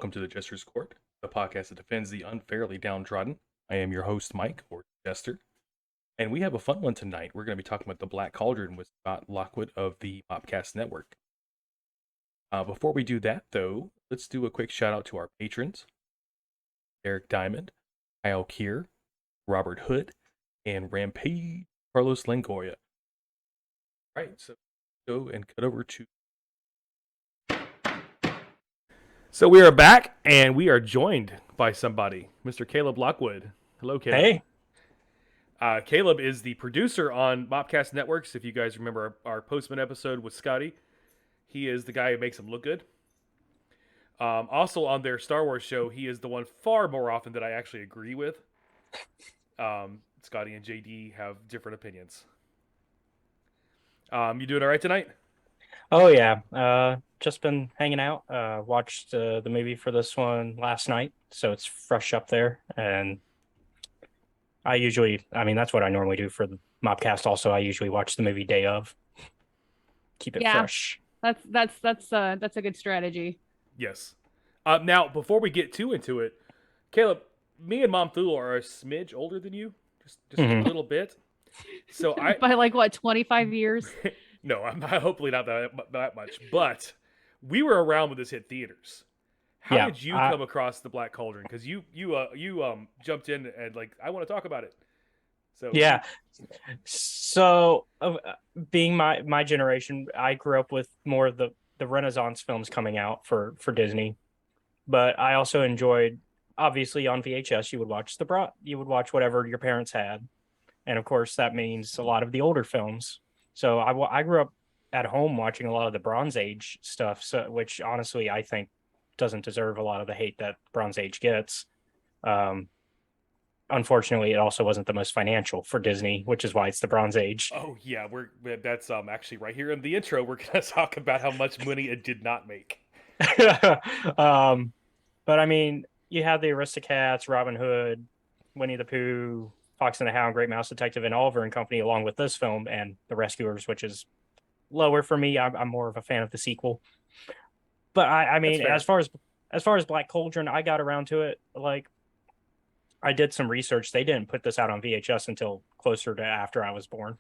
Welcome to the Jesters Court, the podcast that defends the unfairly downtrodden. I am your host, Mike, or Jester, and we have a fun one tonight. We're going to be talking about The Black Cauldron with Caleb Lockwood of the Mopcast Network. Before we do that, though, let's do a quick shout out to our patrons: Eric Diamond, Kyle Keir, Robert Hood, and Rampage Carlos Langoria. All right, so go and cut over to. So we are back, and we are joined by somebody, Mr. Caleb Lockwood. Hello, Caleb. Hey. Caleb is the producer on Mopcast Networks. If you guys remember our Postman episode with Scotty, he is the guy who makes them look good. Also on their Star Wars show, he is the one far more often that I actually agree with. Scotty and JD have different opinions. You doing all right tonight? Oh yeah. Just been hanging out. Watched the movie for this one last night, so it's fresh up there. And that's what I normally do for the Mopcast. Also, I usually watch the movie day of. Keep it fresh. That's a good strategy. Yes. Now, before we get too into it, Caleb, me and Mom Thule are a smidge older than you, just a little bit. So by like what, 25 years? No, I'm not, hopefully not that much. But we were around when this hit theaters. How did you come across The Black Cauldron? Because you jumped in and I want to talk about it. So yeah. So being my generation, I grew up with more of the Renaissance films coming out for Disney, but I also enjoyed, obviously on VHS, you would watch whatever your parents had, and of course that means a lot of the older films. So I grew up at home watching a lot of the Bronze Age stuff, which honestly I think doesn't deserve a lot of the hate that Bronze Age gets. Unfortunately, it also wasn't the most financial for Disney, which is why it's the Bronze Age. Oh yeah, that's actually right here in the intro. We're gonna talk about how much money it did not make. But I mean, you have the Aristocats, Robin Hood, Winnie the Pooh, Fox and the Hound, Great Mouse Detective, and Oliver and Company, along with this film and The Rescuers, which is lower for me. I'm more of a fan of the sequel. But I mean, as far as Black Cauldron, I got around to it. I did some research. They didn't put this out on VHS until closer to after I was born.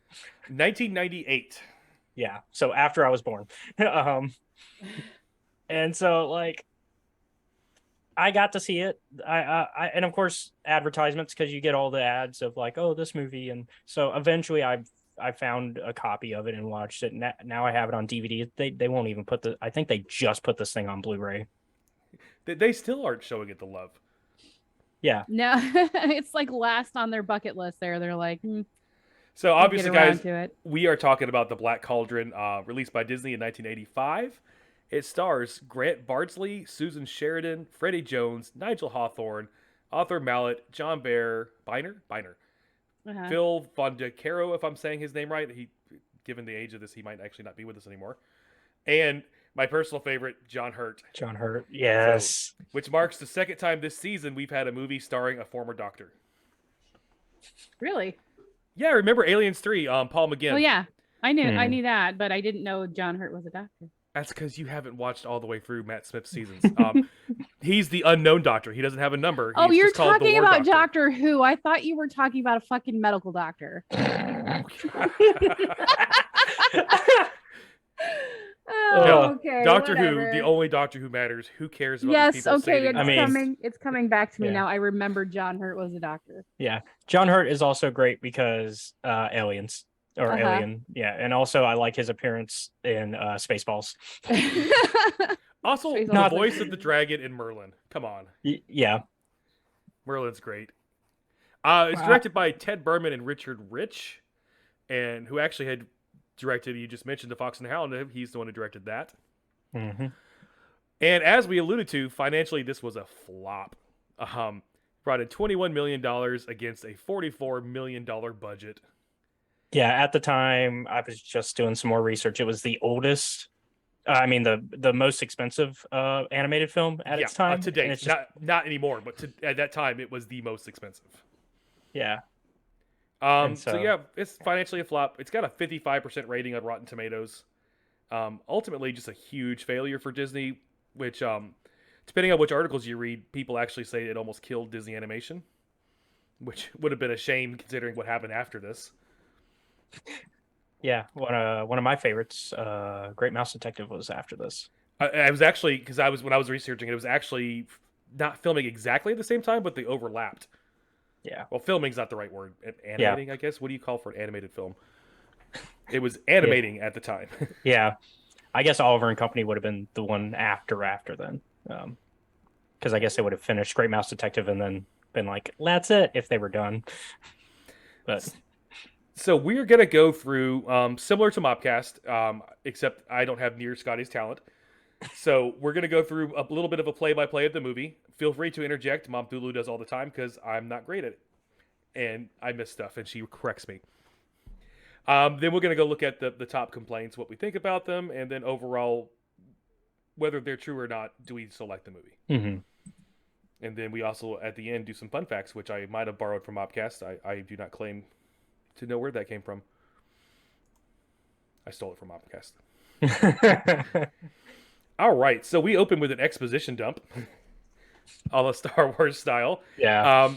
1998. Yeah, so after I was born. And so I got to see it. And of course advertisements, because you get all the ads of this movie, and so eventually I found a copy of it and watched it. Now I have it on DVD. They won't even I think they just put this thing on Blu-ray. They still aren't showing it the love. Yeah. No, it's last on their bucket list there. They're like, So obviously, guys, we are talking about The Black Cauldron, released by Disney in 1985. It stars Grant Bardsley, Susan Sheridan, Freddie Jones, Nigel Hawthorne, Arthur Mallet, John Biner, Phil Fondacaro, if I'm saying his name right. Given the age of this, he might actually not be with us anymore. And my personal favorite, John Hurt. John Hurt, yes. So, which marks the second time this season we've had a movie starring a former doctor. Really? Yeah, remember Aliens 3, Paul McGinn. Oh, yeah. I knew that, but I didn't know John Hurt was a doctor. That's because you haven't watched all the way through Matt Smith's seasons. He's the unknown doctor. He doesn't have a number. Oh, you're talking about Doctor Who. I thought you were talking about a fucking medical doctor. Okay. Doctor whatever. Who, the only Doctor Who matters. Who cares about people? Yes, okay, it's coming back to me now. I remember John Hurt was a doctor. Yeah, John Hurt is also great because Aliens. Or Alien, yeah. And also, I like his appearance in Spaceballs. Also, the voice of the dragon in Merlin. Come on. Yeah. Merlin's great. It's directed by Ted Berman and Richard Rich, and who actually had directed, you just mentioned, The Fox and the Hound. He's the one who directed that. Mm-hmm. And as we alluded to, financially, this was a flop. Brought in $21 million against a $44 million budget. Yeah, at the time, I was just doing some more research. It was the oldest, the most expensive animated film at its time. To date. Not anymore, but at that time, it was the most expensive. Yeah. So yeah, it's financially a flop. It's got a 55% rating on Rotten Tomatoes. Ultimately, just a huge failure for Disney, which, to depending on which articles you read, people actually say it almost killed Disney animation, which would have been a shame considering what happened after this. Yeah, one of my favorites, Great Mouse Detective, was after this. I was actually, because when I was researching it was actually not filming exactly at the same time, but they overlapped. Yeah. Well, filming's not the right word. Animating, I guess. What do you call for an animated film? It was animating at the time. Yeah. I guess Oliver and Company would have been the one after then. Because I guess they would have finished Great Mouse Detective and then been like, that's it, if they were done. But so we're going to go through, similar to Mopcast, except I don't have near Scotty's talent. So we're going to go through a little bit of a play-by-play of the movie. Feel free to interject. Mom Thulu does all the time because I'm not great at it. And I miss stuff, and she corrects me. Then we're going to go look at the top complaints, what we think about them, and then overall, whether they're true or not, do we still like the movie? Mm-hmm. And then we also, at the end, do some fun facts, which I might have borrowed from Mopcast. I do not claim to know where that came from. I stole it from Mopcast. All right, so we open with an exposition dump, a la Star Wars style. Yeah.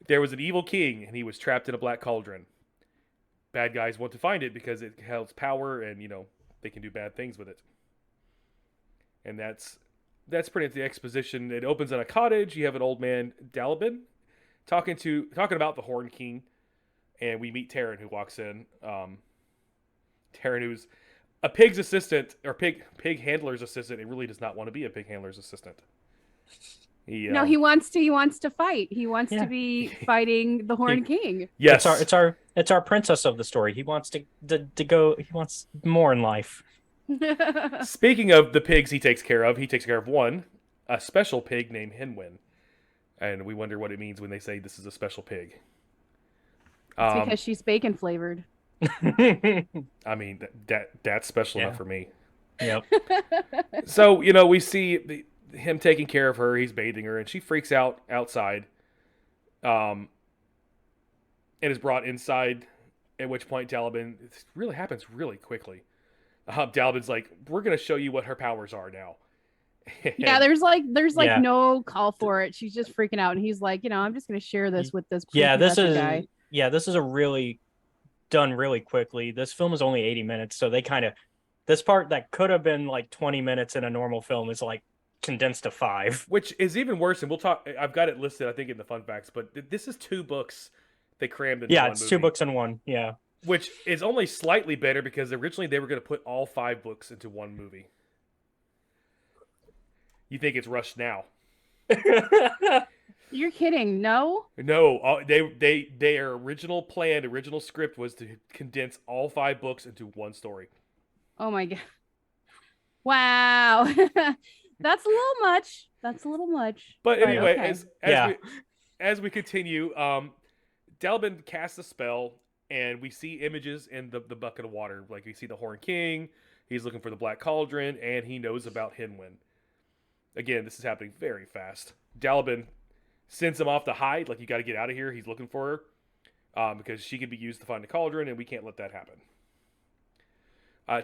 There was an evil king, and he was trapped in a black cauldron. Bad guys want to find it because it holds power, and they can do bad things with it. And that's pretty much the exposition. It opens in a cottage. You have an old man, Dalibin, talking about the Horn King, and we meet Taryn, who walks in. Taryn, who's a pig's assistant, or pig handler's assistant. It really does not want to be a pig handler's assistant. He wants to fight. He wants to be fighting the Horn King. Yes, it's our princess of the story. He wants to go. He wants more in life. Speaking of the pigs he takes care of one, a special pig named Henwen. And we wonder what it means when they say this is a special pig. It's because she's bacon flavored. I mean, that's special enough for me. Yep. So, we see him taking care of her. He's bathing her, and she freaks out outside. And is brought inside, at which point Dalibin, it really happens really quickly. Dalibin's like, we're going to show you what her powers are now. Yeah, there's no call for it. She's just freaking out, and he's like, I'm just going to share this with this guy. This is a really done really quickly. This film is only 80 minutes, so they this part that could have been like 20 minutes in a normal film is like condensed to 5, which is even worse. And we'll talk. I've got it listed, I think, in the fun facts, but this is 2 books they crammed into one movie. 2 books in one. Yeah. Which is only slightly better because originally they were going to put all 5 books into one movie. You think it's rushed now? You're kidding? No. No. Their original script was to condense all 5 books into one story. Oh my god! Wow, that's a little much. But anyway, okay. as we continue, Dalibin casts a spell. And we see images in the bucket of water. Like, we see the Horn King, he's looking for the Black Cauldron, and he knows about Henwen. Again, this is happening very fast. Dalibin sends him off to hide, like, you got to get out of here. He's looking for her, because she can be used to find the cauldron, and we can't let that happen.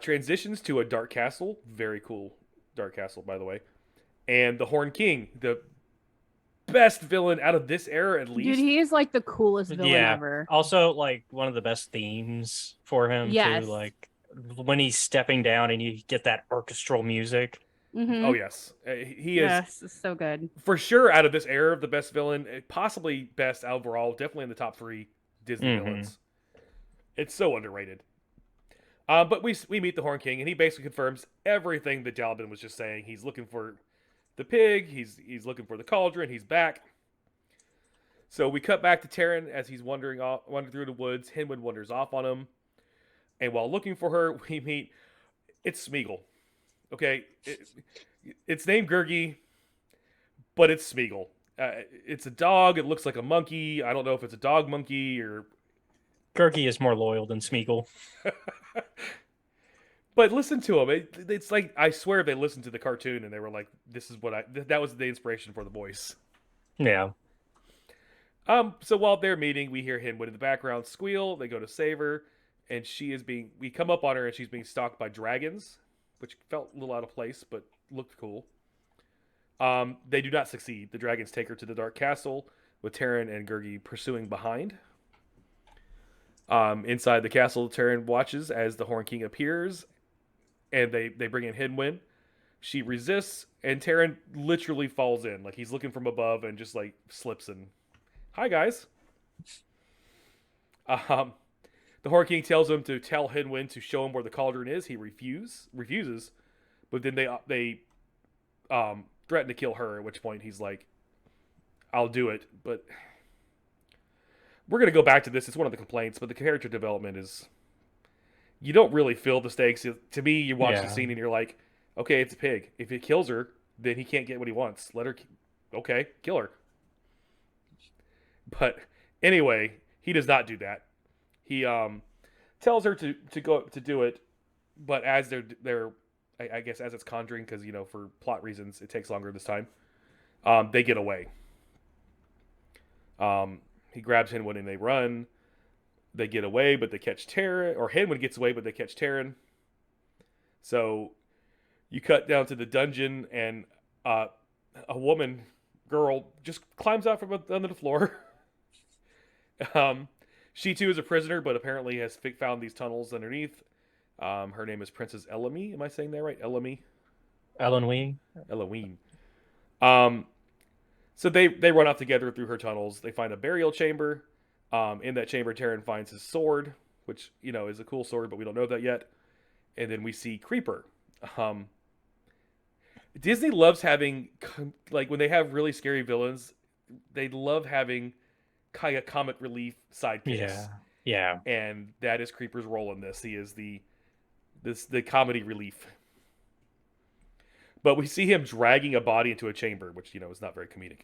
Transitions to a dark castle. Very cool dark castle, by the way. And the Horn King, the best villain out of this era, at least. Dude, he is like the coolest villain ever. Also, like, one of the best themes for him too. Like, when he's stepping down and you get that orchestral music. Mm-hmm. Oh yes, he is. Yes, it's so good for sure. Out of this era, the best villain, possibly best overall, definitely in the top 3 Disney villains. It's so underrated. But we meet the Horn King, and he basically confirms everything that Dalibin was just saying. He's looking for the pig, he's looking for the cauldron, he's back. So we cut back to Taryn as he's wandering through the woods. Henwen wanders off on him. And while looking for her, we meet, it's Smeagol. Okay? It's named Gurgi, but it's Smeagol. It's a dog, it looks like a monkey. I don't know if it's a dog monkey or... Gurgi is more loyal than Smeagol. But listen to him. It's like, I swear they listened to the cartoon and they were like, this is that was the inspiration for the voice. Yeah. So while they're meeting, we hear Henwood in the background squeal. They go to save her, and we come up on her and she's being stalked by dragons, which felt a little out of place, but looked cool. They do not succeed. The dragons take her to the Dark Castle, with Taryn and Gurgi pursuing behind. Inside the castle, Taryn watches as the Horn King appears, and they bring in Henwen. She resists, and Taryn literally falls in. Like, he's looking from above and just, like, slips in. Hi, guys. The Horn King tells him to tell Henwen to show him where the cauldron is. He refuses, but then they threaten to kill her, at which point he's like, I'll do it. But we're going to go back to this. It's one of the complaints, but the character development is, you don't really feel the stakes. To me, you watch the scene and you're like, okay, it's a pig. If it kills her, then he can't get what he wants. Let her, okay, kill her. But anyway, he does not do that. He tells her to go to do it, but as they're I guess as it's conjuring, because for plot reasons it takes longer this time. They get away. He grabs Henwen and they run. They get away, but they catch Taryn. Or Henwen gets away, but they catch Taryn. So you cut down to the dungeon, and a girl, just climbs out from under the floor. She too is a prisoner, but apparently has found these tunnels underneath. Her name is Princess Elami. Am I saying that right? Elami? Elowen. So they run off together through her tunnels. They find a burial chamber. In that chamber, Taryn finds his sword, which, is a cool sword, but we don't know that yet. And then we see Creeper. Disney loves having, like, when they have really scary villains, they love having kind of comic relief sidekicks. Yeah. And that is Creeper's role in this. He is the comedy relief. But we see him dragging a body into a chamber, which, is not very comedic.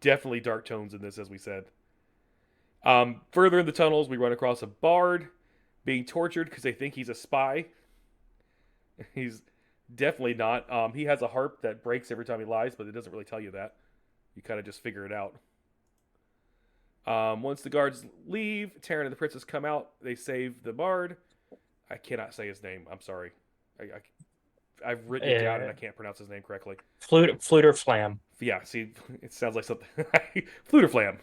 Definitely dark tones in this, as we said. Further in the tunnels, we run across a bard being tortured because they think he's a spy. He's definitely not. He has a harp that breaks every time he lies, but it doesn't really tell you that. You kind of just figure it out. Once the guards leave, Taryn and the princess come out. They save the bard. I cannot say his name. I'm sorry. I've written it down and I can't pronounce his name correctly. Fluter Flam. Yeah, see, it sounds like something. Fluter Flam.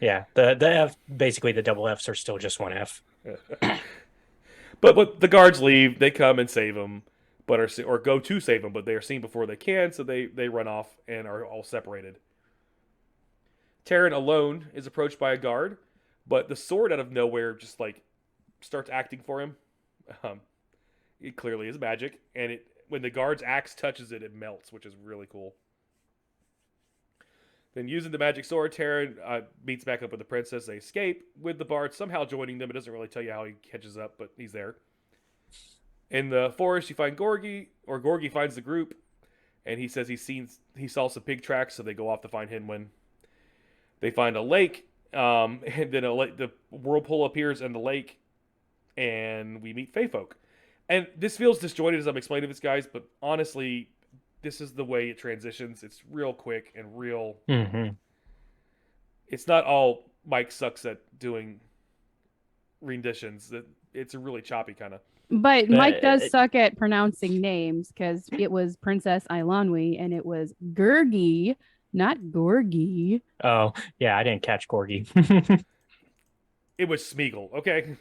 Yeah, the F, basically the double Fs are still just one F. But the guards leave. They come and save him, or go to save him, but they are seen before they can, so they run off and are all separated. Taryn alone is approached by a guard, but the sword out of nowhere just starts acting for him. It clearly is magic, and when the guard's axe touches it, it melts, which is really cool. Then using the magic sword, Taryn meets back up with the princess. They escape with the bard somehow joining them. It doesn't really tell you how he catches up, but he's there. In the forest, you find Gorgi, or Gorgi finds the group, and he says he saw some pig tracks, so they go off to find Henwen. They find a lake, and then the whirlpool appears in the lake, and we meet Fae folk. And this feels disjointed as I'm explaining this, guys, but honestly, this is the way it transitions. It's real quick and real. Mm-hmm. It's not all Mike sucks at doing renditions. It's a really choppy kind of. But Mike does suck at pronouncing names, because it was Princess Ilanwi and it was Gurgi, not Gorgi. Oh, yeah, I didn't catch Gorgi. It was Smeagol, okay?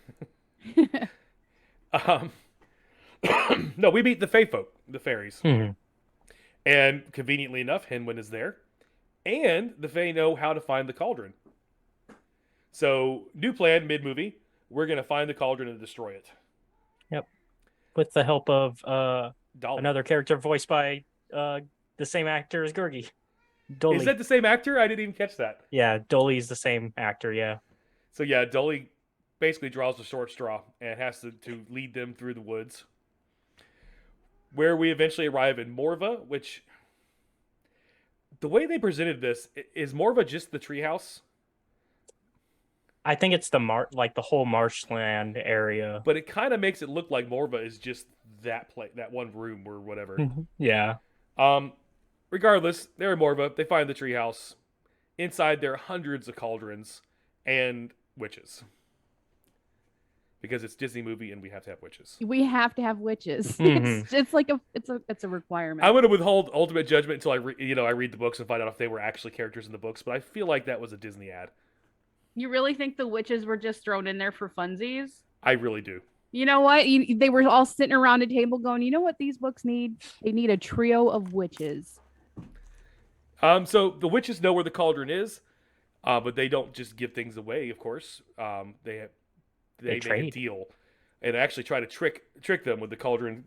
No, we meet the Fae folk, the fairies. Mm-hmm. And conveniently enough, Henwen is there. And the Fae know how to find the cauldron. So, new plan mid-movie. We're going to find the cauldron and destroy it. Yep. With the help of Dolly. Another character voiced by the same actor as Gurgi. Dolly. Is that the same actor? I didn't even catch that. Yeah, Dolly's the same actor, yeah. So yeah, Dolly basically draws the short straw and has to lead them through the woods. Where we eventually arrive in Morva, which, the way they presented this, is Morva just the treehouse? I think it's the whole marshland area. But it kind of makes it look like Morva is just that one room or whatever. Yeah. Regardless, they're in Morva. They find the treehouse. Inside, there are hundreds of cauldrons and witches. because it's Disney movie and we have to have witches. We have to have witches. Mhm. It's like it's a requirement. I'm going to withhold ultimate judgment until I read the books and find out if they were actually characters in the books. But I feel like that was a Disney ad. You really think the witches were just thrown in there for funsies? I really do. You know what? They were all sitting around a table going, you know what these books need? They need a trio of witches. So the witches know where the cauldron is, but they don't just give things away. Of course, they make a trade. deal and actually try to trick them with the cauldron,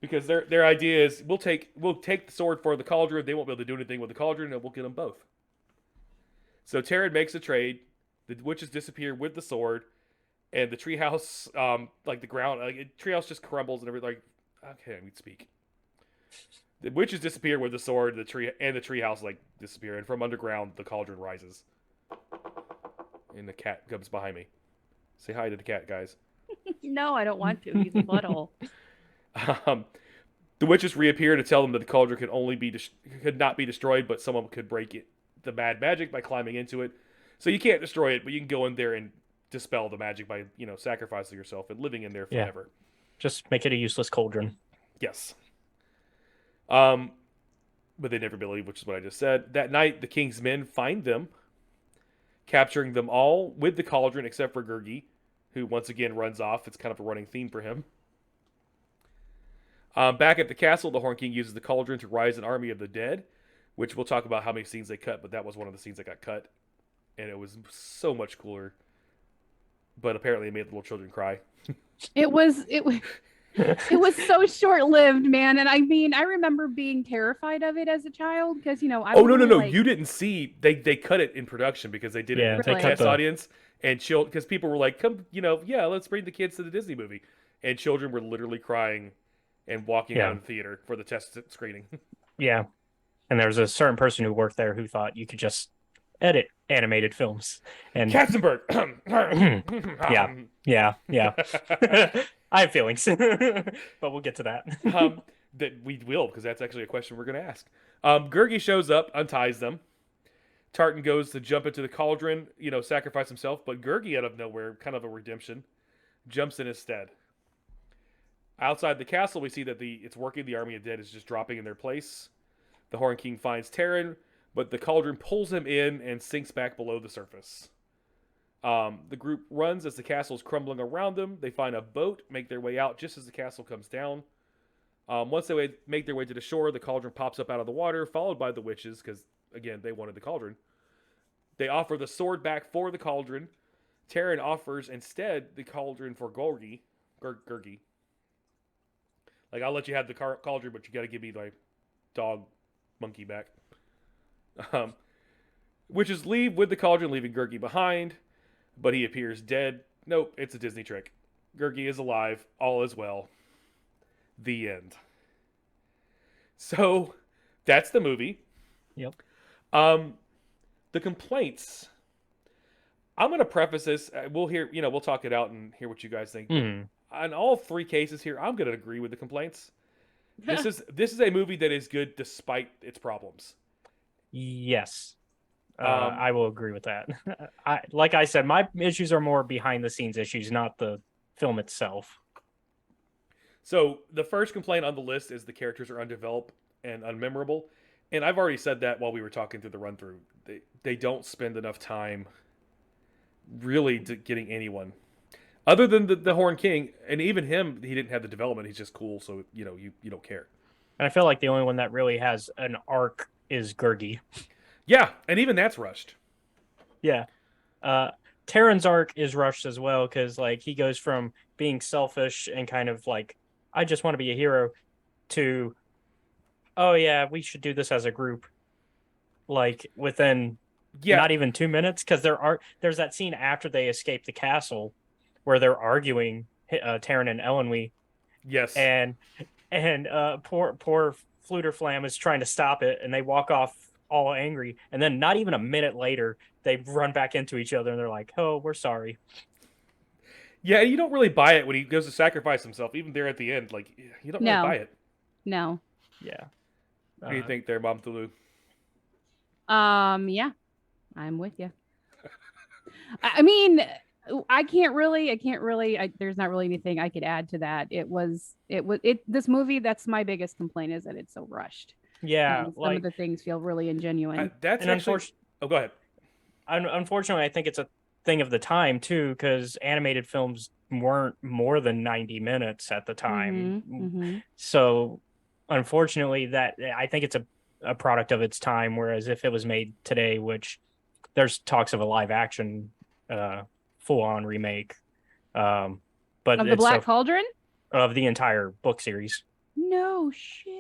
because their idea is we'll take the sword for the cauldron. They won't be able to do anything with the cauldron, and we'll get them both. So Taryn makes a trade. The witches disappear with the sword, and the treehouse, like the ground, treehouse just crumbles and everything. Like, okay, I need to speak. The witches disappear with the sword. The treehouse like disappear, and from underground the cauldron rises. And the cat comes behind me. Say hi to the cat, guys. No, I don't want to. He's a butthole. The witches reappear to tell them that the cauldron could not be destroyed, but someone could break it, the bad magic, by climbing into it. So you can't destroy it, but you can go in there and dispel the magic by, sacrificing yourself and living in there forever. Just make it a useless cauldron. Yes. But they never believe, which is what I just said. That night, the king's men find them, capturing them all with the cauldron except for Gurgi, who once again runs off. It's kind of a running theme for him. Back at the castle, the Horn King uses the cauldron to rise an army of the dead, which we'll talk about how many scenes they cut, but that was one of the scenes that got cut. And it was so much cooler. But apparently it made little children cry. It was so short-lived, man. And I mean, I remember being terrified of it as a child because, I Oh, was no. really, like, You didn't see. They cut it in production because they did it Yeah, in they the cut test audience. And because people were like, come, let's bring the kids to the Disney movie. And children were literally crying and walking out of the theater for the test screening. Yeah. And there was a certain person who worked there who thought you could just edit animated films. And Katzenberg. yeah. I have feelings, but we'll get to that. That we will, because that's actually a question we're going to ask. Gurgi shows up, unties them. Tartan goes to jump into the cauldron, sacrifice himself, but Gurgi, out of nowhere, kind of a redemption, jumps in his stead. Outside the castle, we see that it's working. The army of dead is just dropping in their place. The Horn King finds Taryn, but the cauldron pulls him in and sinks back below the surface. The group runs as the castle is crumbling around them. They find a boat, make their way out just as the castle comes down. Once they make their way to the shore, the cauldron pops up out of the water, followed by the witches, because, again, they wanted the cauldron. They offer the sword back for the cauldron. Taryn offers instead the cauldron for Gurgi. Like, I'll let you have the cauldron, but you got to give me my dog monkey back. Witches leave with the cauldron, leaving Gurgi behind, but he appears dead. Nope, it's a Disney trick. Gurgi is alive. All is well. The end. So, that's the movie. Yep. The complaints. I'm going to preface this. We'll hear, we'll talk it out and hear what you guys think. On all three cases here, I'm going to agree with the complaints. This is a movie that is good despite its problems. Yes. I will agree with that. Like I said, my issues are more behind the scenes issues, not the film itself. So the first complaint on the list is the characters are undeveloped and unmemorable. And I've already said that while we were talking through the run through. They don't spend enough time really getting anyone. Other than the Horn King, and even him, he didn't have the development. He's just cool, so you don't care. And I feel like the only one that really has an arc is Gurgi. Yeah, and even that's rushed. Yeah. Taryn's arc is rushed as well, because like he goes from being selfish and kind of like, I just want to be a hero, to, oh yeah, we should do this as a group. Like within not even 2 minutes, because there's that scene after they escape the castle where they're arguing, Taryn and Elenwe. Yes. And poor Fluter Flam is trying to stop it, and they walk off all angry. And then not even a minute later, they run back into each other, and they're like, "Oh, we're sorry." Yeah, you don't really buy it when he goes to sacrifice himself. Even there at the end, like you don't really buy it. No. Yeah. What do you think there, Mom Tulu? Yeah, I'm with you. I mean, I can't really. There's not really anything I could add to that. This movie. That's my biggest complaint is that it's so rushed. Yeah, And some of the things feel really ingenuine. That's and actually. Oh, go ahead. Unfortunately, I think it's a thing of the time too, because animated films weren't more than 90 minutes at the time. So, unfortunately, that I think it's a product of its time. Whereas if it was made today, which there's talks of a live action, full on remake, but Of the Black Cauldron? Of the entire book series. No shit.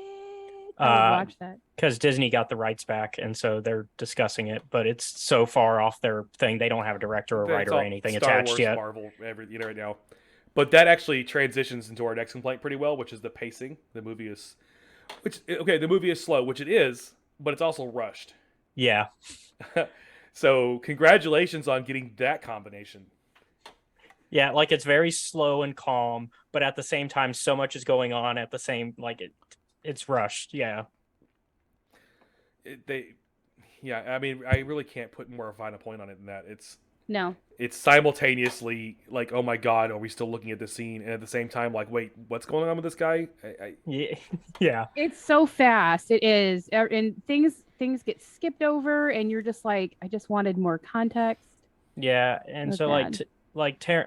I would watch that. Because Disney got the rights back, and so they're discussing it. But it's so far off their thing; they don't have a director or writer or anything Star attached Wars, yet. Marvel, everything right now. But that actually transitions into our next complaint pretty well, which is the pacing. The movie is slow, which it is, but it's also rushed. Yeah. So congratulations on getting that combination. Yeah, like it's very slow and calm, but at the same time, so much is going on at the same it's rushed. Yeah. I mean, I really can't put more fine a point on it than that. It's simultaneously like, oh my god, are we still looking at this scene? And at the same time, like, wait, what's going on with this guy? Yeah. It's so fast. It is, and things get skipped over, and you're just like, I just wanted more context. Yeah, and so Taron,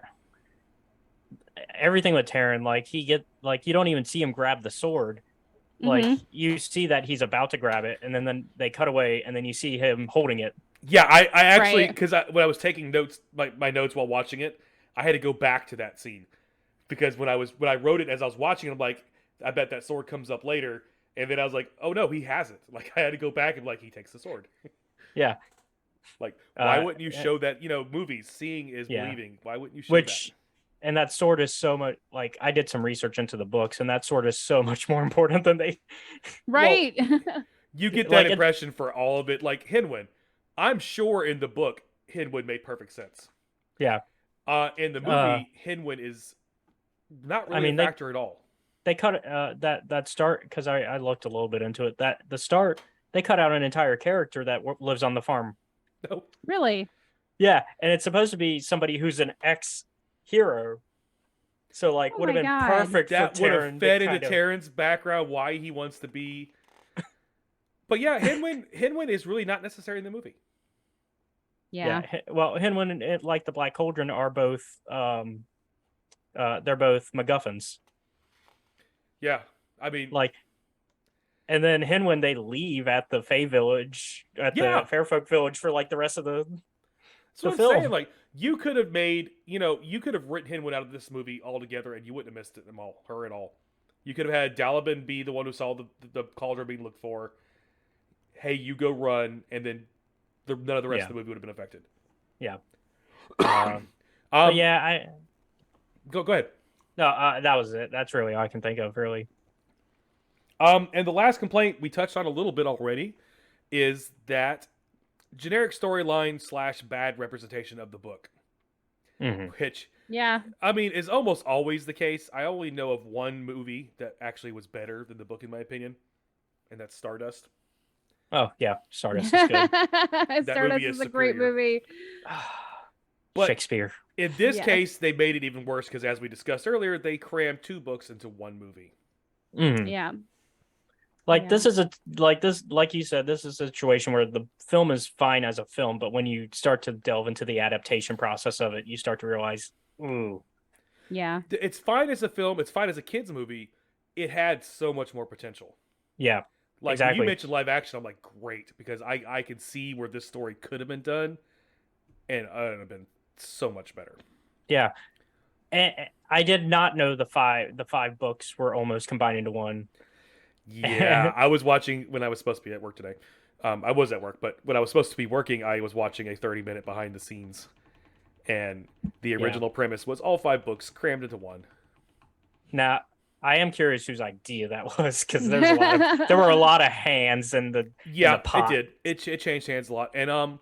everything with Taron, you don't even see him grab the sword. Like you see that he's about to grab it, and then they cut away, and then you see him holding it. Yeah, I actually, because when I was taking notes, my notes while watching it, I had to go back to that scene because when I wrote it as I was watching it, I'm like, I bet that sword comes up later, and then I was like, oh no, he has it. Like I had to go back and he takes the sword. Yeah. Like why wouldn't you show that? Movies, seeing is believing. Why wouldn't you show that? And that sword is so much I did some research into the books, and that sword is so much more important than they. Right. Well, you get that impression for all of it. Like Henwen, I'm sure in the book Henwen made perfect sense. Yeah. In the movie, Henwen is not really a factor at all. They cut that start because I looked a little bit into it. That the start they cut out an entire character that lives on the farm. Nope. Really? Yeah, and it's supposed to be somebody who's an ex-hero. So would have been perfect that for Taron. Would have fed into Taron's background why he wants to be. But yeah, Henwen is really not necessary in the movie. Yeah. Well, Henwen and like the Black Cauldron are both they're both MacGuffins. Yeah. I mean and then Henwen they leave at the Fae Village the Fairfolk Village for the rest of the film. Saying, you could have made, you could have written Henwen out of this movie altogether and you wouldn't have missed her at all. You could have had Dalibin be the one who saw the cauldron being looked for. Hey, you go run, and then none of the rest of the movie would have been affected. Yeah. Go ahead. No, that was it. That's really all I can think of, really. And the last complaint we touched on a little bit already is that generic storyline / bad representation of the book. Which, I mean, is almost always the case. I only know of one movie that actually was better than the book, in my opinion, and that's Stardust. Oh, yeah. Stardust is good. Stardust is a great movie. But Shakespeare. In this case, they made it even worse because, as we discussed earlier, they crammed 2 books into 1 movie. Yeah. This is like you said, this is a situation where the film is fine as a film, but when you start to delve into the adaptation process of it, you start to realize, ooh. Yeah. It's fine as a film. It's fine as a kid's movie. It had so much more potential. Yeah. Exactly. When you mentioned live action, I'm like, great, because I can see where this story could have been done, and it would have been so much better. Yeah. And I did not know the five books were almost combined into one. Yeah, I was watching when I was supposed to be at work today. I was at work, but when I was supposed to be working, I was watching a 30-minute behind the scenes, and the original premise was all 5 books crammed into one. Now, I am curious whose idea that was, because there were a lot of hands in the pot. It did. It changed hands a lot. And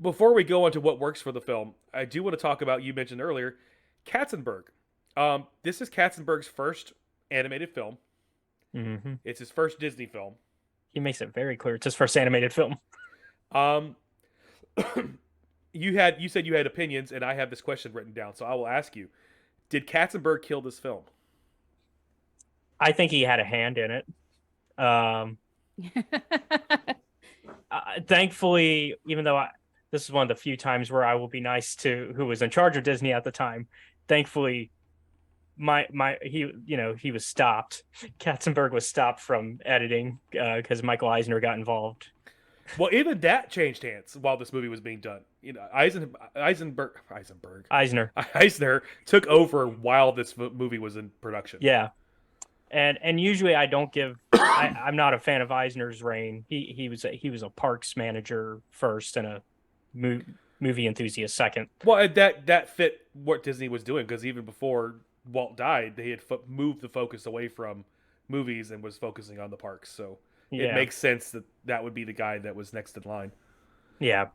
before we go on to what works for the film, I do want to talk about, you mentioned earlier, Katzenberg. This is Katzenberg's first animated film. Mm-hmm. It's his first Disney film. He makes it very clear it's his first animated film. you said you had opinions, and I have this question written down, so I will ask you: did Katzenberg kill this film? I think he had a hand in it. Thankfully, even though this is one of the few times where I will be nice to who was in charge of Disney at the time. Thankfully, he was stopped. Katzenberg was stopped from editing because Michael Eisner got involved. Well, even that changed hands while this movie was being done. Eisner took over while this movie was in production. Yeah, and usually I don't give. I'm not a fan of Eisner's reign. He was a parks manager first and a movie enthusiast second. Well, that fit what Disney was doing, because even before Walt died, they had moved the focus away from movies and was focusing on the parks. So it makes sense that would be the guy that was next in line. Yeah,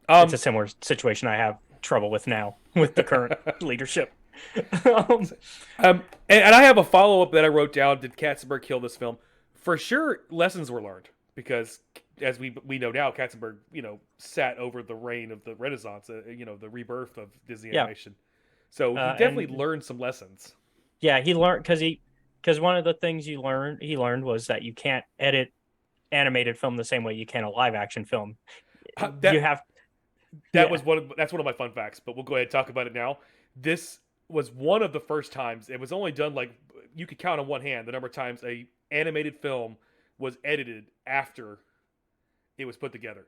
it's a similar situation I have trouble with now with the current leadership. And I have a follow-up that I wrote down. Did Katzenberg kill this film? For sure, lessons were learned, because as we know now, Katzenberg, sat over the reign of the Renaissance, the rebirth of Disney animation. So he definitely learned some lessons. Yeah, he learned because one of the things he learned was that you can't edit animated film the same way you can a live action film. That's one of my fun facts, but we'll go ahead and talk about it now. This was one of the first times, it was only done, like, you could count on one hand the number of times a animated film was edited after it was put together.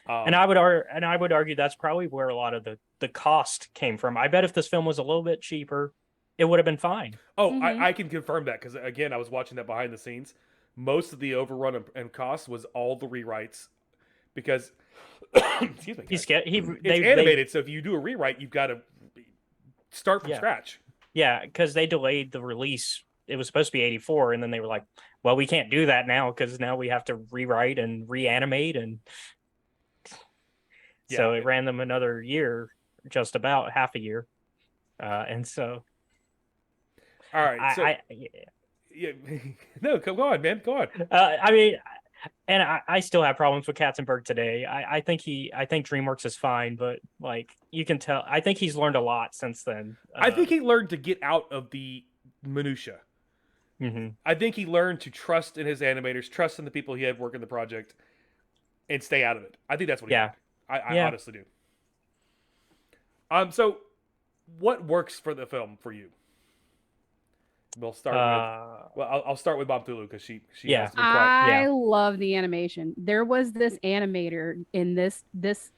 And I would argue that's probably where a lot of the cost came from. I bet if this film was a little bit cheaper, it would have been fine. Oh, mm-hmm. I can confirm that, because again, I was watching that behind the scenes. Most of the overrun and cost was all the rewrites, because excuse me, it's animated. So if you do a rewrite, you've got to start from scratch. Yeah, because they delayed the release. It was supposed to be 1984, and then they were like, well, we can't do that now because now we have to rewrite and reanimate, and so it ran them another year, just about half a year. And so all right, no, go on, man, go on. I mean, and I still have problems with Katzenberg today. I think DreamWorks is fine, but like you can tell, I think he's learned a lot since then. I think he learned to get out of the minutia. Mm-hmm. I think he learned to trust in his animators, trust in the people he had working the project, and stay out of it. I think that's what he did. I honestly do. So what works for the film for you? We'll start with I'll start with Bob Thulu, because she has to be quiet. I love the animation. There was this animator in this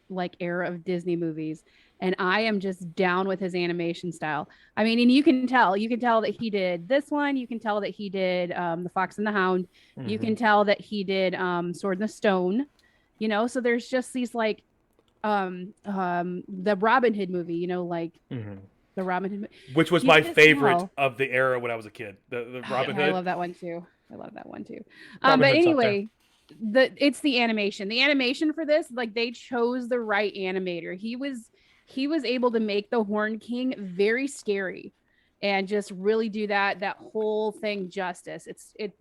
like era of Disney movies, and I am just down with his animation style. I mean, and you can tell that he did this one. You can tell that he did The Fox and the Hound. Mm-hmm. You can tell that he did Sword in the Stone. So there's just these like the Robin Hood movie, mm-hmm. The Robin Hood, which was my favorite of the era when I was a kid. The Robin Hood. I love that one too. But anyway, it's the animation. The animation for this, like, they chose the right animator. He was able to make the Horn King very scary and just really do that whole thing justice.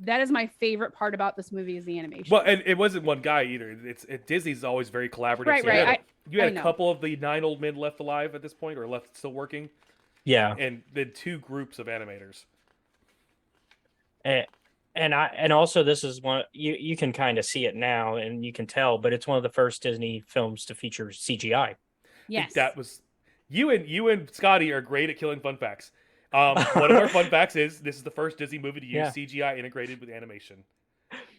That is my favorite part about this movie, is the animation. Well, and it wasn't one guy either. Disney's always very collaborative. Right. You had a couple of the 9 old men left alive at this point, or left still working. Yeah. And then 2 groups of animators. And also, this is one, you can kind of see it now, and you can tell, but it's one of the first Disney films to feature CGI. Yes. That was you and Scotty are great at killing fun facts. One of our fun facts is this is the first Disney movie to use CGI integrated with animation.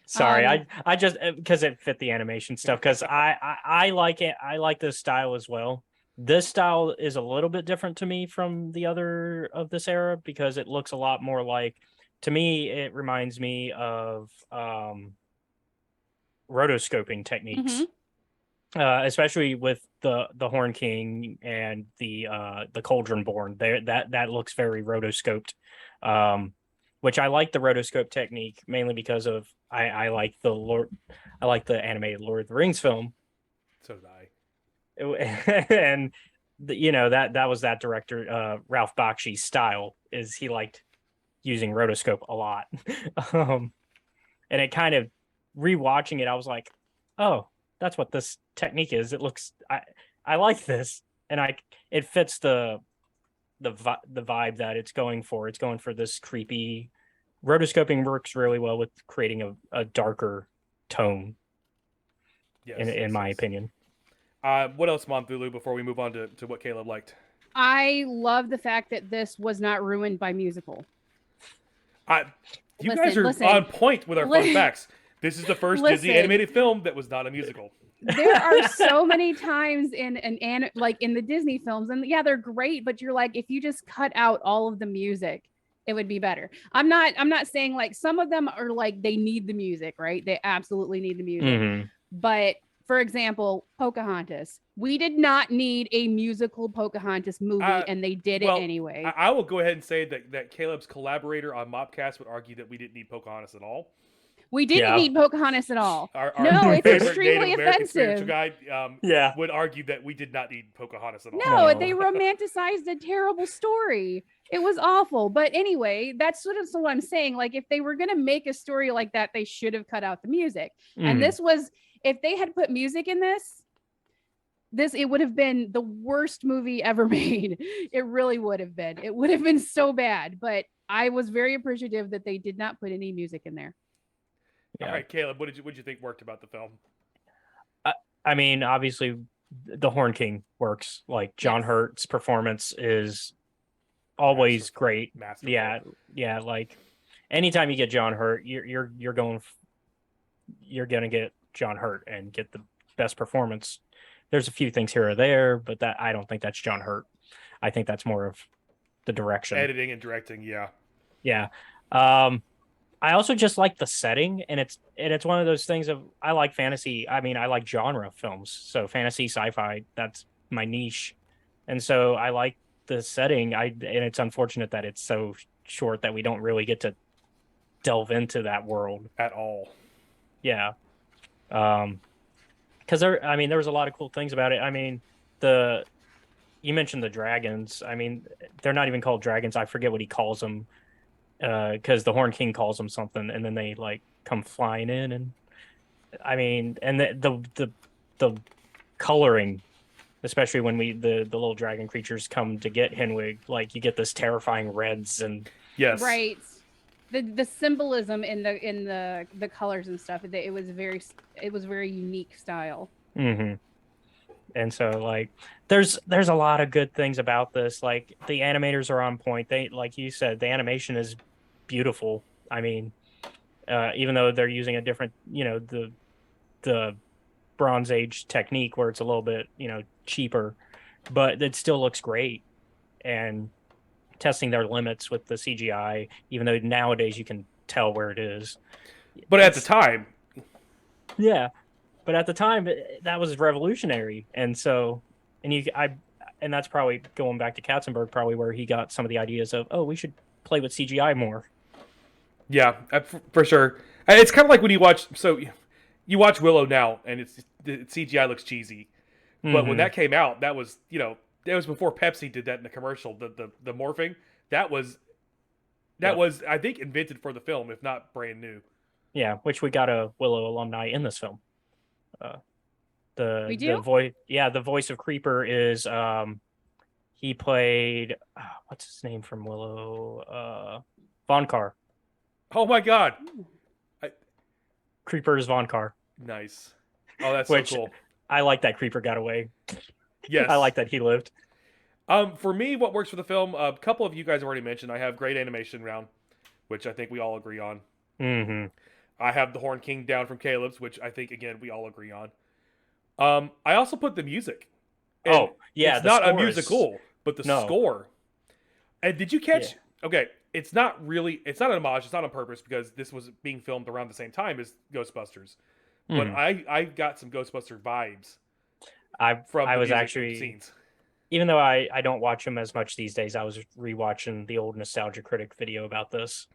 Sorry, I just, because it fit the animation stuff, because I like it. I like this style as well. This style is a little bit different to me from the other of this era, because it looks a lot more like, to me, it reminds me of rotoscoping techniques. Mm-hmm. Especially with the Horn King and the Cauldron Born, that looks very rotoscoped, which I like the rotoscope technique mainly because of I like the animated Lord of the Rings film. So did I. And that was that director Ralph Bakshi's style, is he liked using rotoscope a lot. And it kind of, rewatching it, I was like, oh, that's what this technique is. It looks, I like this, and it fits the vibe that it's going for. It's going for this creepy. Rotoscoping works really well with creating a darker tone, in my opinion. What else, Monthulu, before we move on to what Caleb liked? I love the fact that this was not ruined by musical. You guys are on point with our fun facts. This is the first Disney animated film that was not a musical. There are so many times in in the Disney films, and yeah, they're great, but you're like, if you just cut out all of the music, it would be better. I'm not saying like some of them are like they need the music, right? They absolutely need the music. But for example, Pocahontas. We did not need a musical Pocahontas movie, and they did it anyway. I will go ahead and say that Caleb's collaborator on Mopcast would argue that we didn't need Pocahontas at all. We didn't need Pocahontas at all. Our no, it's extremely Native American offensive. Guide would argue that we did not need Pocahontas at all. No, they romanticized a terrible story. It was awful. But anyway, that's sort of what I'm saying. Like, if they were going to make a story like that, they should have cut out the music. And this was, if they had put music in this, it would have been the worst movie ever made. It really would have been. It would have been so bad. But I was very appreciative that they did not put any music in there. Yeah. All right, Caleb, what did you think worked about the film? I mean, obviously, the Horn King works. Like John Hurt's performance is always great. Masterful. Yeah. Like anytime you get John Hurt, you're gonna get John Hurt and get the best performance. There's a few things here or there, but I don't think that's John Hurt. I think that's more of the direction, editing and directing. Yeah. I also just like the setting, and it's one of those things of I like fantasy. I mean, I like genre films, so fantasy, sci-fi, that's my niche, and so I like the setting. And it's unfortunate that it's so short that we don't really get to delve into that world at all. Yeah, because there was a lot of cool things about it. I mean, you mentioned the dragons. I mean, they're not even called dragons. I forget what he calls them. Because the Horn King calls them something, and then they like come flying in, and I mean, and the coloring, especially when the little dragon creatures come to get Henwen, like you get this terrifying reds and right, the symbolism in the colors and stuff. It was very unique style. And so like there's a lot of good things about this. Like the animators are on point. They, like you said, the animation is beautiful. I mean, even though they're using a different, the Bronze Age technique where it's a little bit, cheaper, but it still looks great. And testing their limits with the CGI, even though nowadays you can tell where it is. But at the time. Yeah. But at the time, that was revolutionary, and so, and that's probably going back to Katzenberg, probably where he got some of the ideas of, we should play with CGI more. Yeah, for sure. It's kind of like when you watch Willow now, and the CGI looks cheesy, but when that came out, that was before Pepsi did that in the commercial. The morphing that was I think invented for the film, if not brand new. Yeah, which we got a Willow alumni in this film. The voice of Creeper is he played what's his name from Willow, Von Carr. Oh my god, Creeper is Von Carr. Nice. Oh, that's so cool. I like that Creeper got away. Yes, I like that he lived. For me, what works for the film, a couple of you guys already mentioned, I have great animation round, which I think we all agree on. I have the Horn King down from Caleb's, which I think, again, we all agree on. I also put the music. And it's not a musical, but the score. And did you catch... Yeah. Okay, it's not an homage, it's not on purpose, because this was being filmed around the same time as Ghostbusters. But I got some Ghostbuster vibes from the music scenes. Even though I don't watch them as much these days, I was rewatching the old Nostalgia Critic video about this.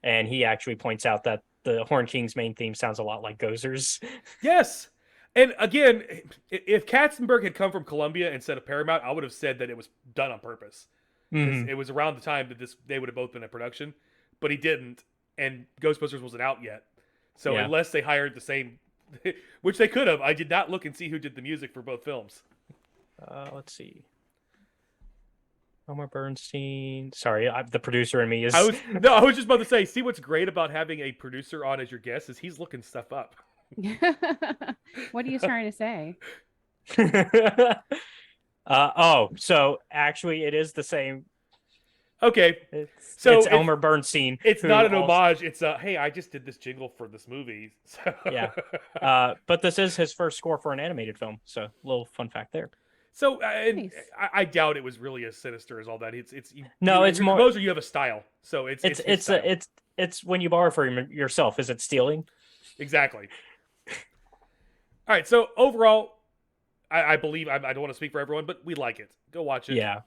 And he actually points out that the Horn King's main theme sounds a lot like Gozer's. Yes. And again, if Katzenberg had come from Columbia instead of Paramount, I would have said that it was done on purpose. It was around the time that they would have both been in production. But he didn't. And Ghostbusters wasn't out yet. So unless they hired the same, which they could have, I did not look and see who did the music for both films. Let's see. Homer Bernstein. Sorry, the producer in me is. I was just about to say. See, what's great about having a producer on as your guest is he's looking stuff up. What are you trying to say? So actually, it is the same. Okay, It's so Elmer Bernstein. It's who not an also- homage. It's hey, I just did this jingle for this movie. So. Yeah. But this is his first score for an animated film. So, little fun fact there. So Nice. I doubt it was really as sinister as all that. It's No, it's you're more- composer. You have a style, so it's his style. It's when you borrow from yourself. Is it stealing? Exactly. All right. So overall, I believe I don't want to speak for everyone, but we like it. Go watch it. Yeah.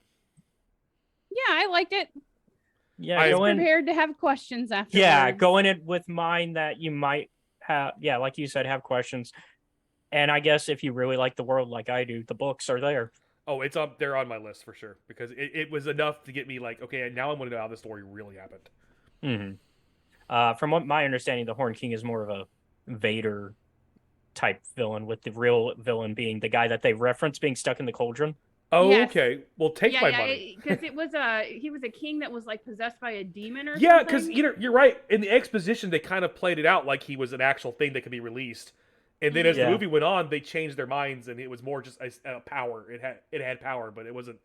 Yeah, I liked it. Yeah. I was Go in. Prepared to have questions after. Yeah, go in it with mind that you might have. Yeah, like you said, have questions. And I guess if you really like the world like I do, the books are there. Oh, it's up there on my list for sure because it was enough to get me like, okay, now I want to know how the story really happened. Mm-hmm. From what my understanding, the Horn King is more of a Vader type villain, with the real villain being the guy that they reference being stuck in the cauldron. Oh, Yes. okay. Well, take my money. Because it was he was a king that was like possessed by a demon or Yeah, something. because you're right. In the exposition, they kind of played it out like he was an actual thing that could be released, and then as the Yeah. movie went on, they changed their minds, and it was more just a power. It had power, but it wasn't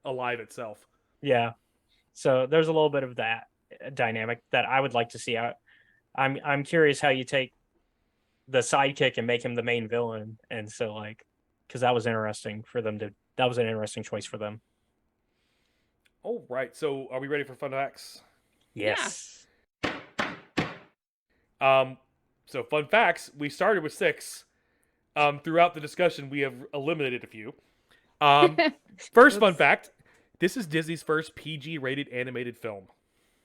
alive itself. Yeah. So there's a little bit of that dynamic that I would like to see out. I'm curious how you take the sidekick and make him the main villain, and so like, because that was interesting for them to. That was an interesting choice for them. All right. So, are we ready for fun facts? Yes. So fun facts. We started with 6. Throughout the discussion, we have eliminated a few. First fun fact: this is Disney's first PG-rated animated film.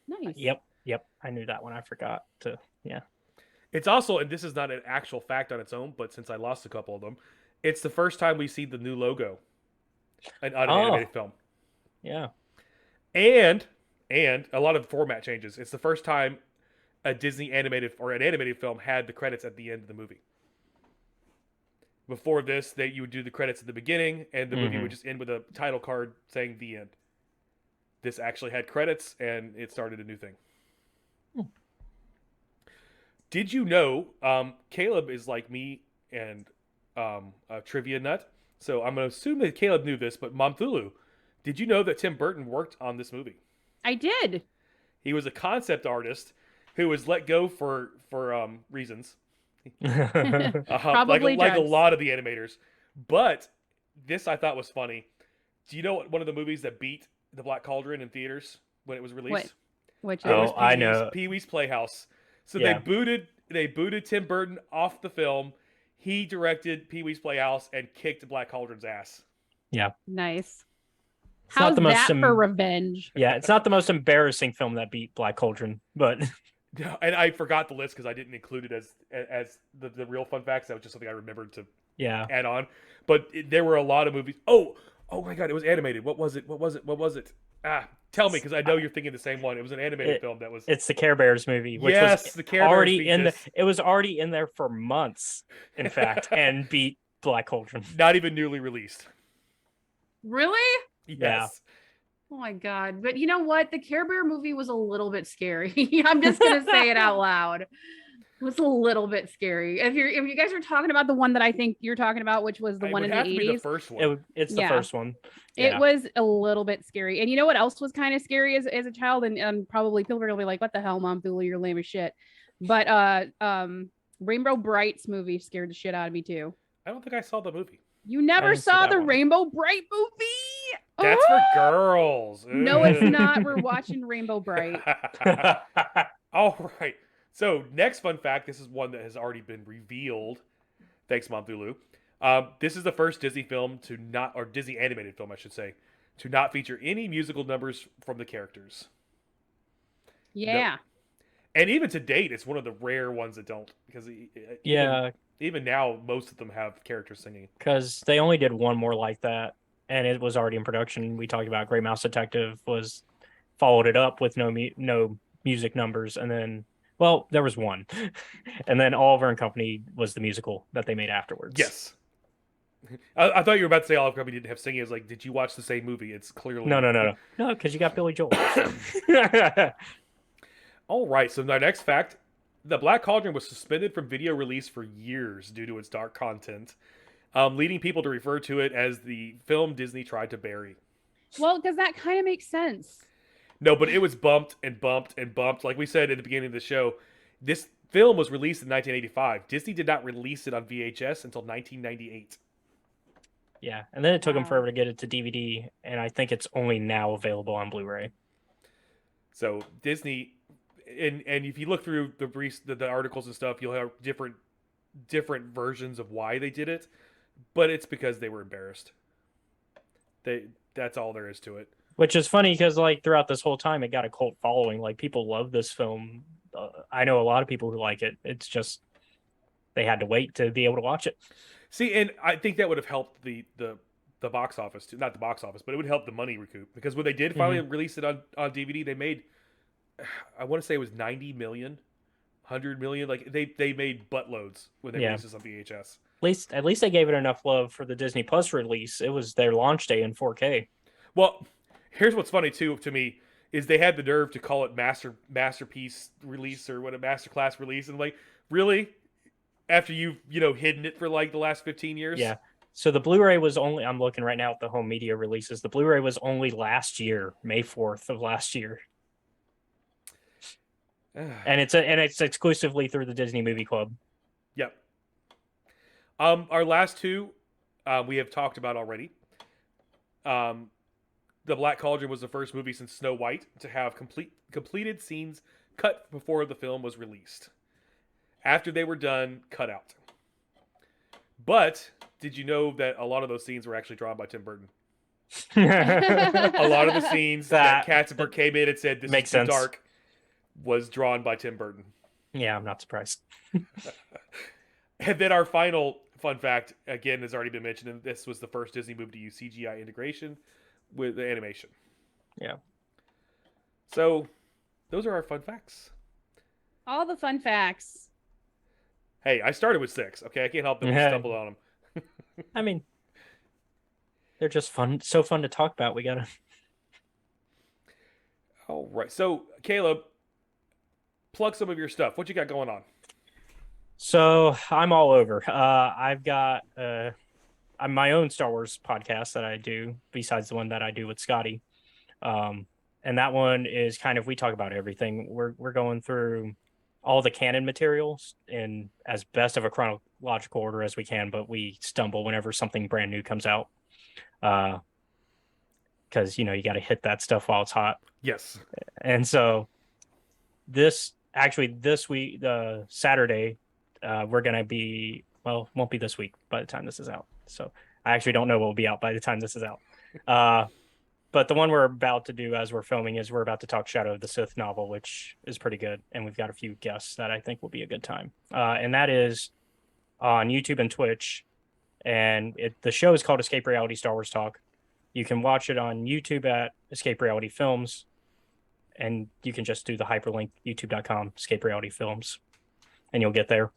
Nice. Yep. I knew that one. I forgot to. Yeah. It's also, and this is not an actual fact on its own, but since I lost a couple of them, it's the first time we see the new logo on an animated film. Yeah. And a lot of format changes. It's the first time a Disney animated or an animated film had the credits at the end of the movie. Before this, you would do the credits at the beginning, and the movie would just end with a title card saying the end. This actually had credits, and it started a new thing. Did you know Caleb is like me and a trivia nut? So I'm going to assume that Caleb knew this, but Momthulu, did you know that Tim Burton worked on this movie? I did. He was a concept artist who was let go for reasons. Probably like a drugs. lot of the animators. But this I thought was funny. Do you know what one of the movies that beat The Black Cauldron in theaters when it was released? Which It was is I know. Pee-wee's Playhouse. So Yeah. they booted Tim Burton off the film. He directed Pee-wee's Playhouse and kicked Black Cauldron's ass. nice. not How's the most that for revenge? Yeah, it's not the most embarrassing film that beat Black Cauldron, but And I forgot the list because I didn't include it as the real fun facts. That was just something I remembered to yeah. add on. But there were a lot of movies. Oh my god, it was animated. What was it? Tell me, because I know you're thinking the same one. It was an animated film that was. It's the Care Bears movie, which Yes, was the Care Bears already beat in this. it was already in there for months, in fact, and beat Black Cauldron. Not even newly released. Really? Yes. Yeah. Oh my god. But you know what? The Care Bear movie was a little bit scary. I'm just gonna say it out loud. It was a little bit scary. If you guys are talking about the one that I think you're talking about, which was the It one would in the have to be the 80s, first one. It's the Yeah. first one. it Yeah. was a little bit scary. And you know what else was kind of scary as a child? And probably people are gonna be like, what the hell, Mom Thule, you're lame as shit. But Rainbow Bright's movie scared the shit out of me too. I don't think I saw the movie. You never didn't see saw that the one. Rainbow Bright movie? That's Oh! for girls. No, it's not. We're watching Rainbow Bright. All right. So next fun fact. This is one that has already been revealed. Thanks, Mom Thulu. This is the first Disney film or Disney animated film, I should say, to not feature any musical numbers from the characters. Yeah. And even to date, it's one of the rare ones that don't, because Yeah, even now most of them have characters singing. because they only did one more like that, and it was already in production. We talked about Great Mouse Detective followed it up with no music numbers, and then there was one, and then Oliver and Company was the musical that they made afterwards. Yes. I thought you were about to say Olive Company didn't have singing. I was like, did you watch the same movie? It's clearly No, because you got Billy Joel. All right, so my next fact: The Black Cauldron was suspended from video release for years due to its dark content, leading people to refer to it as the film Disney tried to bury. Well, because that kind of makes sense. No, but it was bumped and bumped and bumped. Like we said at the beginning of the show, this film was released in 1985. Disney did not release it on VHS until 1998. Yeah, and then it took them Wow. forever to get it to DVD, and I think it's only now available on Blu-ray. So Disney, and if you look through the articles and stuff, you'll have different versions of why they did it, but it's because they were embarrassed. That's all there is to it. Which is funny because like throughout this whole time, it got a cult following. Like people love this film. I know a lot of people who like it. It's just they had to wait to be able to watch it. See, and I think that would have helped the box office too. Not the box office, but it would help the money recoup, because when they did finally release it on DVD, they made, I want to say it was 90 million, 100 million. Like they made buttloads when they released this on VHS. At least they gave it enough love for the Disney Plus release. It was their launch day in 4K. Well, here's what's funny too to me is they had the nerve to call it masterpiece release or what, a masterclass release, and like, really? After you've hidden it for like the last 15 years? Yeah. So the Blu-ray was only, I'm looking right now at the home media releases. The Blu-ray was only last year, May 4th of last year. And it's exclusively through the Disney Movie Club. Yep. Our last two we have talked about already. The Black Cauldron was the first movie since Snow White to have completed scenes cut before the film was released. After they were done, cut out. But did you know that a lot of those scenes were actually drawn by Tim Burton? A lot of the scenes that Katzenberg came in and said, this is too dark, was drawn by Tim Burton. Yeah, I'm not surprised. And then our final fun fact, again, has already been mentioned, and this was the first Disney movie to use CGI integration with the animation. Yeah. So, those are our fun facts. All the fun facts. Hey, I started with 6, okay? I can't help that we stumbled on them. I mean, they're just fun, so fun to talk about. We gotta. All right. So, Caleb, plug some of your stuff. What you got going on? So I'm all over. I've got my own Star Wars podcast that I do besides the one that I do with Scotty. And that one is kind of, we talk about everything. We're going through all the canon materials in as best of a chronological order as we can, but we stumble whenever something brand new comes out. Because, you got to hit that stuff while it's hot. Yes. And so this week, Saturday, we're going to be, well, won't be this week by the time this is out. So I actually don't know what will be out by the time this is out. But the one we're about to do as we're filming is we're about to talk Shadow of the Sith novel, which is pretty good. And we've got a few guests that I think will be a good time. And that is on YouTube and Twitch. And the show is called Escape Reality Star Wars Talk. You can watch it on YouTube at Escape Reality Films. And you can just do the hyperlink, youtube.com, Escape Reality Films. And you'll get there.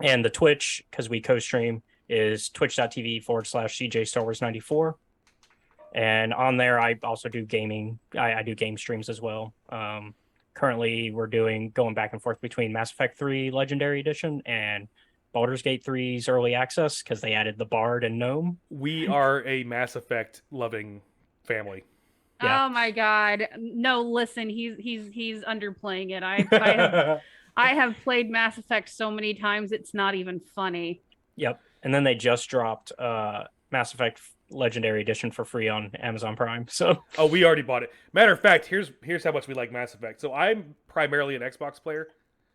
And the Twitch, because we co-stream, is twitch.tv/CJ Star Wars 94. And on there, I also do gaming. I do game streams as well. Currently, we're going back and forth between Mass Effect 3 Legendary Edition and Baldur's Gate 3's Early Access, because they added the Bard and Gnome. We are a Mass Effect loving family. Yeah. Oh my God! No, listen, he's underplaying it. I have played Mass Effect so many times it's not even funny. Yep. And then they just dropped Mass Effect Legendary Edition for free on Amazon Prime. So we already bought it. Matter of fact, here's how much we like Mass Effect. So I'm primarily an Xbox player.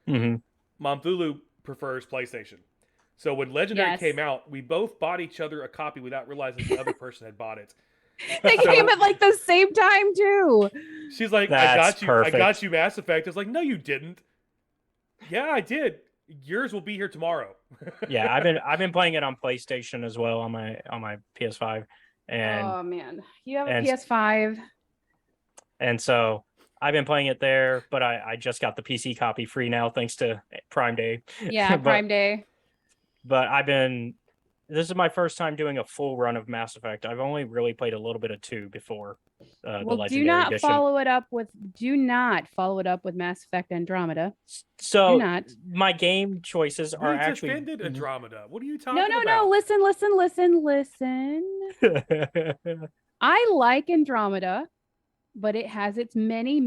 Mm-hmm. Momthulu prefers PlayStation. So when Legendary came out, we both bought each other a copy without realizing the other person had bought it. They came at like the same time too. She's like, I got you Mass Effect. I was like, no, you didn't. Yeah, I did. Yours will be here tomorrow. Yeah, I've been playing it on PlayStation as well on my PS5. And oh man, you have a PS5. And so I've been playing it there, but I just got the PC copy free now thanks to Prime Day. Yeah, Prime Day. But I've been this is my first time doing a full run of Mass Effect. I've only really played a little bit of 2 before the Well, Legendary Edition. Do not follow it up with Mass Effect Andromeda. So Do not. my game choices are We actually defended Andromeda. What are you talking No, about? no. Listen. I like Andromeda, but it has its many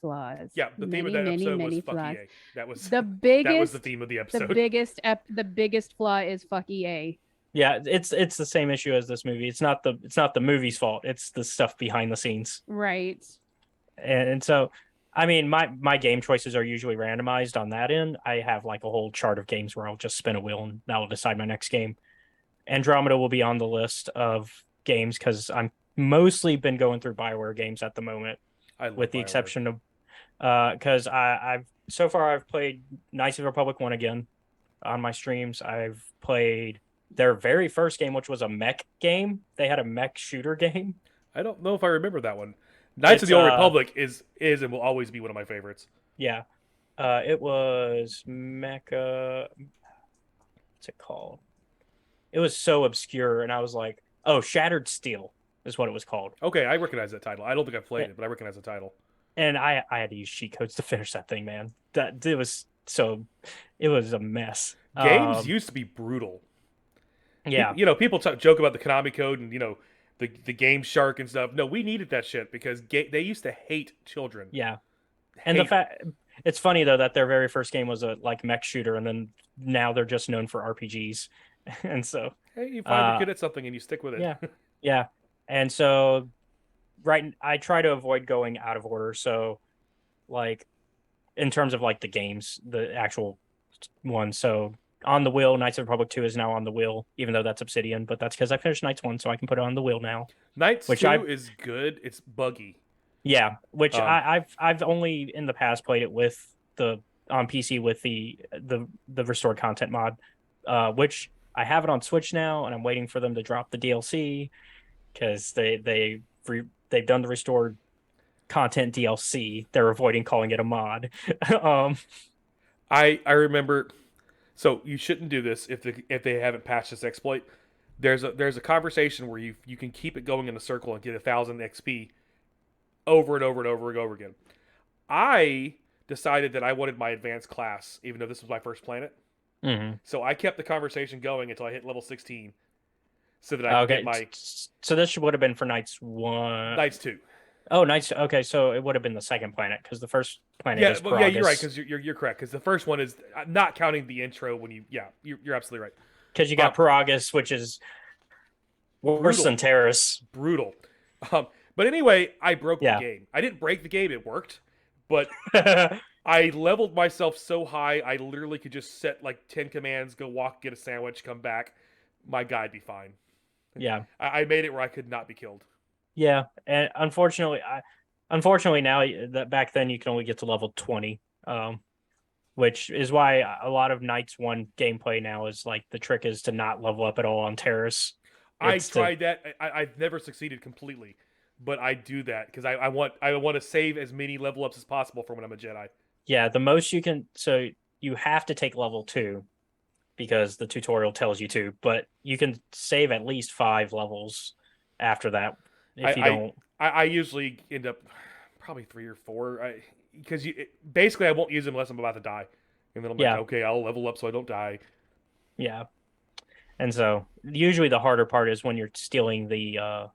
flaws. Yeah, the theme of that episode was fuck flaws. EA. That was The biggest. that was the theme of the episode. The biggest flaw is fuck EA. Yeah, it's the same issue as this movie. It's not the movie's fault. It's the stuff behind the scenes. Right. And so, I mean, my game choices are usually randomized on that end. I have like a whole chart of games where I'll just spin a wheel and that will decide my next game. Andromeda will be on the list of games because I'm mostly been going through BioWare games at the moment, with the BioWare. exception of because I've so far I've played Knights of the Republic 1 again on my streams. I've played their very first game, which was a mech game. They had a mech shooter game. I don't know if I remember that one. Knights of the Old Republic is and will always be one of my favorites. Yeah. It was Mecha. What's it called? It was so obscure, and I was like, oh, Shattered Steel is what it was called. Okay, I recognize that title. I don't think I've played it, but I recognize the title. And I had to use cheat codes to finish that thing, man. It was a mess. Games used to be brutal. Yeah. People joke about the Konami code and, the Game Shark and stuff. No, we needed that shit because they used to hate children. Yeah. And the fact it's funny though that their very first game was a like mech shooter, and then now they're just known for RPGs. And so hey, you find you're good at something and you stick with it. Yeah. Yeah. And so I try to avoid going out of order. So like in terms of like the games, the actual one. So on the wheel, Knights of the Republic 2 is now on the wheel, even though that's Obsidian, but that's because I finished Knights 1, so I can put it on the wheel now. Knights 2 is good. It's buggy. Yeah, which I've only in the past played it with on PC with the restored content mod, which I have it on Switch now, and I'm waiting for them to drop the DLC because they've done the restored content DLC. They're avoiding calling it a mod. I remember. So you shouldn't do this if they haven't patched this exploit. There's a conversation where you can keep it going in a circle and get 1,000 XP over and over and over and over again. I decided that I wanted my advanced class, even though this was my first planet. Mm-hmm. So I kept the conversation going until I hit level 16, so that I could get my. So this would have been for Knights 1. Knights 2. Oh, Knights. Okay, so it would have been the second planet because the first planet is Peragus. Yeah, you're right because you're correct because the first one is not counting the intro when you're absolutely right. Because you got Peragus, which is worse than Terrace. Brutal. But anyway, I broke the game. I didn't break the game; it worked. But I leveled myself so high, I literally could just set like 10 commands, go walk, get a sandwich, come back. My guy'd be fine. Yeah, I made it where I could not be killed. Yeah, and unfortunately now that back then you can only get to level 20, which is why a lot of Knights 1 gameplay now is like the trick is to not level up at all on Terrace. I tried that. I've never succeeded completely, but I do that because I want to save as many level ups as possible for when I'm a Jedi. Yeah, the most you can. So you have to take level 2 because the tutorial tells you to, but you can save at least 5 levels after that. If you don't, I usually end up probably 3 or 4 because basically I won't use them unless I'm about to die, and then I'm like, okay, I'll level up so I don't die. Yeah, and so usually the harder part is when you're stealing the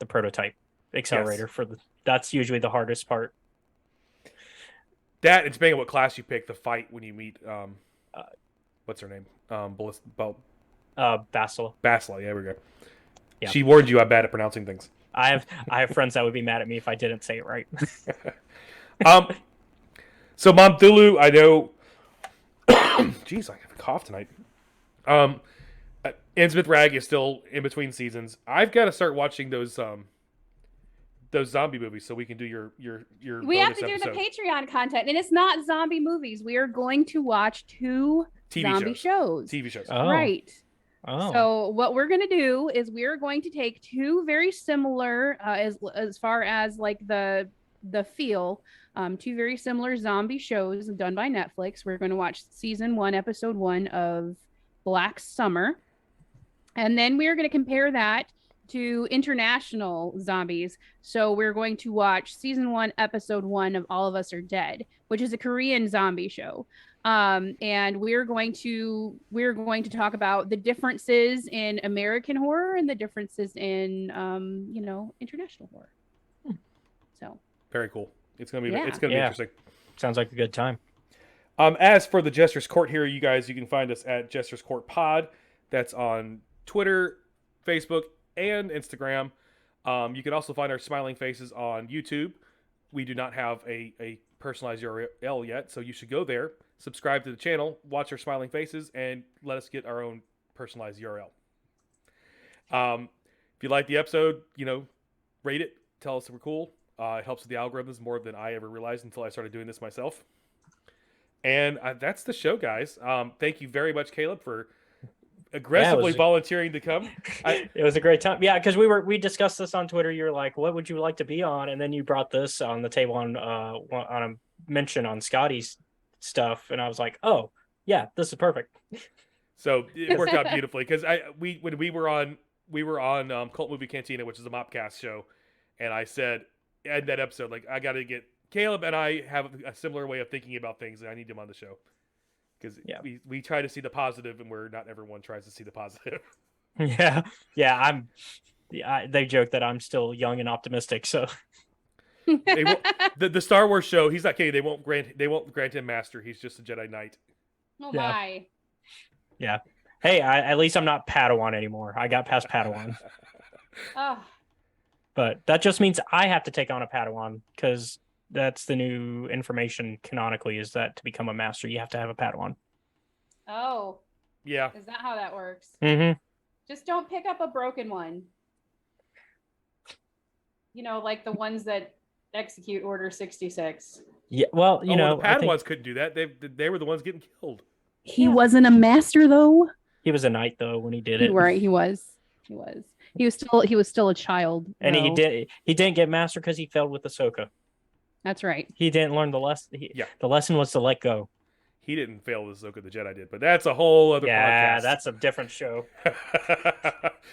prototype accelerator that's usually the hardest part. That, and depending on what class you pick, the fight when you meet what's her name? Basila. Basila, yeah, we go. Yeah. She warned you I'm bad at pronouncing things. I have friends that would be mad at me if I didn't say it right. So Mom Thulu, I know. Jeez, I have a cough tonight. Innsmouth Rag is still in between seasons. I've got to start watching those zombie movies so we can do your. We have to episode. do the Patreon content, and it's not zombie movies. We are going to watch 2 zombie shows. TV shows. Oh. Right. Oh. So what we're going to do is we're going to take 2 very similar as far as like the feel, 2 very similar zombie shows done by Netflix. We're going to watch season 1, episode 1 of Black Summer. And then we're going to compare that to international zombies. So we're going to watch season 1, episode 1 of All of Us Are Dead, which is a Korean zombie show. And we're going to talk about the differences in American horror and the differences in international horror. So Very cool. It's gonna be Yeah. it's gonna be Yeah. interesting. Sounds like a good time. As for the Jesters Court here, you guys, you can find us at Jesters Court Pod. That's on Twitter, Facebook, and Instagram. You can also find our smiling faces on YouTube. We do not have a personalized URL yet, so you should go there, subscribe to the channel, watch our smiling faces, and let us get our own personalized URL. If you like the episode, rate it, tell us we're cool. It helps with the algorithms more than I ever realized until I started doing this myself. And that's the show, guys. Thank you very much, Caleb, for aggressively volunteering to come. It was a great time. Yeah, because we discussed this on Twitter. You were like, "What would you like to be on?" And then you brought this on the table on a mention on Scotty's stuff, and I was like, "Oh, yeah, this is perfect." So it worked out beautifully because when we were on Cult Movie Cantina, which is a Mopcast show, and I said in that episode, like, I got to get Caleb, and I have a similar way of thinking about things, and I need him on the show. Because we try to see the positive, and where not everyone tries to see the positive. Yeah. They joke that I'm still young and optimistic. So the Star Wars show, he's not kidding. They won't grant him master. He's just a Jedi Knight. oh Yeah. my. yeah. Hey, at least I'm not Padawan anymore. I got past Padawan, Oh, but that just means I have to take on a Padawan because that's the new information canonically, is that to become a master, you have to have a Padawan. oh, Yeah. is that how that works? Mm-hmm. Just don't pick up a broken one. Like the ones that execute Order 66. Yeah. Well, the Padawans couldn't do that. They were the ones getting killed. He wasn't a master though. he was a knight though when he did it. Right, he was. He was still a child. And though. he didn't get master because he failed with Ahsoka. That's right. He didn't learn the lesson. The lesson was to let go. He didn't fail with Ahsoka the Jedi did, but that's a whole other podcast. Yeah, that's a different show.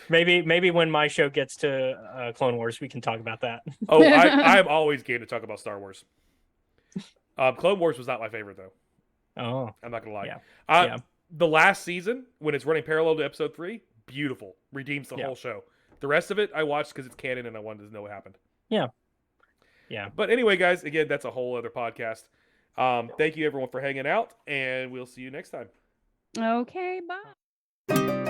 Maybe when my show gets to Clone Wars, we can talk about that. Oh, I'm always game to talk about Star Wars. Clone Wars was not my favorite though. Oh, I'm not gonna lie. Yeah. The last season, when it's running parallel to episode 3, beautiful. Redeems the whole show. The rest of it, I watched because it's canon and I wanted to know what happened. Yeah. But anyway, guys, again, that's a whole other podcast. Thank you, everyone, for hanging out, and we'll see you next time. Okay, bye.